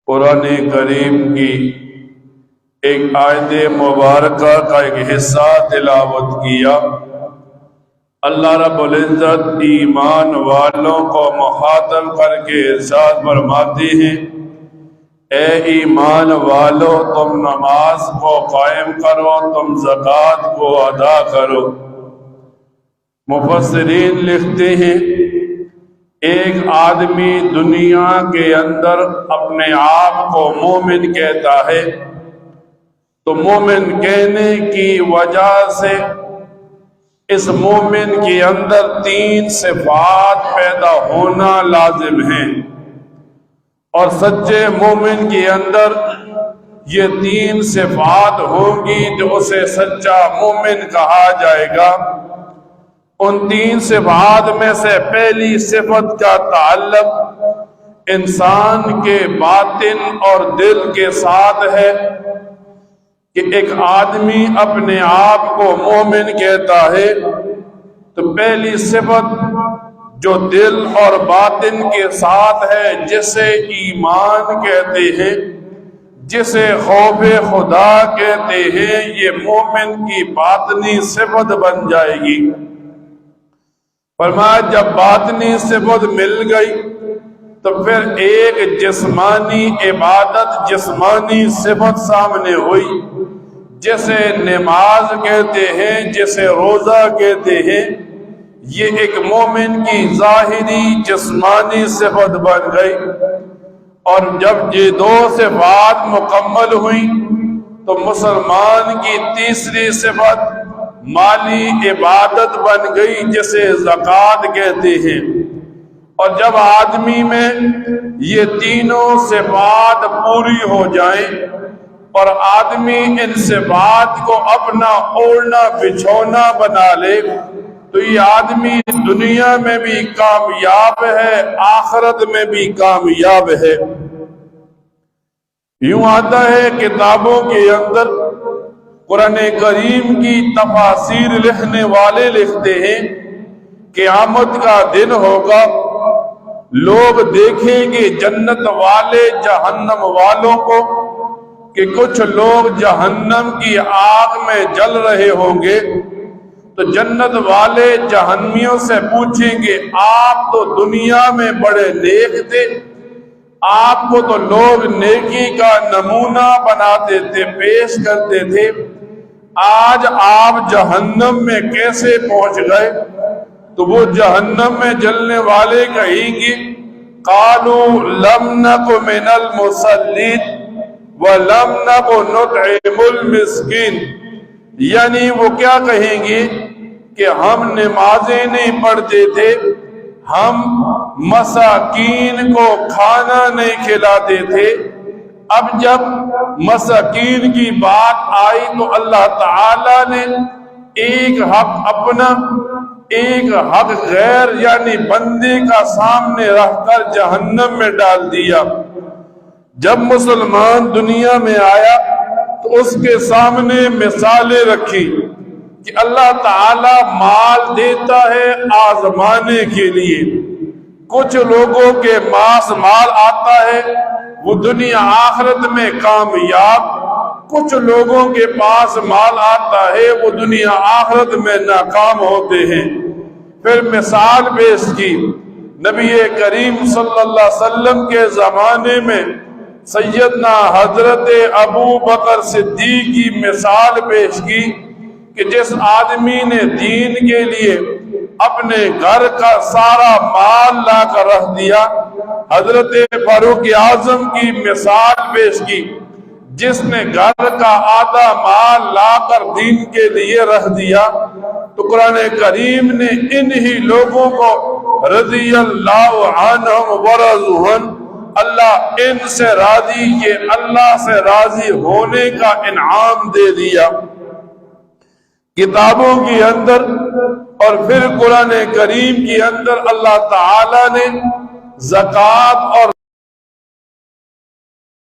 قرآن کریم کی ایک آیت مبارکہ کا ایک حصہ تلاوت کیا۔ اللہ رب العزت ایمان والوں کو مخاطب کر کے ارشاد فرماتے ہیں، اے ایمان والو تم نماز کو قائم کرو، تم زکوٰۃ کو ادا کرو۔ مفسرین لکھتے ہیں ایک آدمی دنیا کے اندر اپنے آپ کو مومن کہتا ہے تو مومن کہنے کی وجہ سے اس مومن کے اندر 3 صفات پیدا ہونا لازم ہیں، اور سچے مومن کے اندر یہ 3 صفات ہوں گی جو اسے سچا مومن کہا جائے گا۔ ان 3 صفات میں سے پہلی صفت کا تعلق انسان کے باطن اور دل کے ساتھ ہے کہ ایک آدمی اپنے آپ کو مومن کہتا ہے تو پہلی صفت جو دل اور باطن کے ساتھ ہے، جسے ایمان کہتے ہیں، جسے خوف خدا کہتے ہیں، یہ مومن کی باطنی صفت بن جائے گی۔ فرمایا جب باطنی صفت مل گئی تو پھر ایک جسمانی عبادت، جسمانی صفت سامنے ہوئی، جسے نماز کہتے ہیں، جسے روزہ کہتے ہیں۔ یہ ایک مومن کی ظاہری جسمانی صفت بن گئی، اور جب یہ 2 صفات مکمل ہوئی تو مسلمان کی تیسری صفت مالی عبادت بن گئی، جسے زکوٰۃ کہتے ہیں۔ اور جب آدمی میں یہ تینوں صفات پوری ہو جائیں اور آدمی ان صفات کو اپنا اوڑھنا بچھونا بنا لے تو یہ آدمی دنیا میں بھی کامیاب ہے، آخرت میں بھی کامیاب ہے۔ یوں آتا ہے کتابوں کے اندر، قرآن کریم کی تفاسیر لکھنے والے لکھتے ہیں قیامت کا دن ہوگا، لوگ دیکھیں گے جنت والے جہنم والوں کو کہ کچھ لوگ جہنم کی آگ میں جل رہے ہوں گے، تو جنت والے جہنمیوں سے پوچھیں گے آپ تو دنیا میں بڑے نیک تھے، آپ کو تو لوگ نیکی کا نمونہ بناتے تھے، پیش کرتے تھے، آج آپ جہنم میں کیسے پہنچ گئے؟ تو وہ جہنم میں جلنے والے کہیں گے قالوا لم نک من المصلین ولم نک نطعم المسکین، یعنی وہ کیا کہیں گے کہ ہم نمازیں نہیں پڑھتے تھے، ہم مساکین کو کھانا نہیں کھلاتے تھے۔ اب جب مساکین کی بات آئی تو اللہ تعالی نے ایک حق اپنا، ایک حق غیر یعنی بندے کا سامنے رکھ کر جہنم میں ڈال دیا۔ جب مسلمان دنیا میں آیا تو اس کے سامنے مثالیں رکھی کہ اللہ تعالی مال دیتا ہے آزمانے کے لیے، کچھ لوگوں کے پاس مال آتا ہے وہ دنیا آخرت میں کامیاب، کچھ لوگوں کے پاس مال آتا ہے وہ دنیا آخرت میں ناکام ہوتے ہیں۔ پھر مثال پیش کی، نبی کریم صلی اللہ علیہ وسلم کے زمانے میں سیدنا حضرت ابو بکر صدیق کی مثال پیش کی کہ جس آدمی نے دین کے لیے اپنے گھر کا سارا مال لا کر رکھ دیا، حضرت فاروق اعظم کی مثال پیش کی جس نے گھر کا آدھا مال لا کر دین کے لیے رکھ دیا۔ تو قرآن کریم نے انہی لوگوں کو رضی اللہ عنہم ورضوا عنہ، اللہ ان سے راضی، یہ اللہ سے راضی ہونے کا انعام دے دیا کتابوں کے اندر۔ اور پھر قرآن کریم کے اندر اللہ تعالی نے زکوٰۃ اور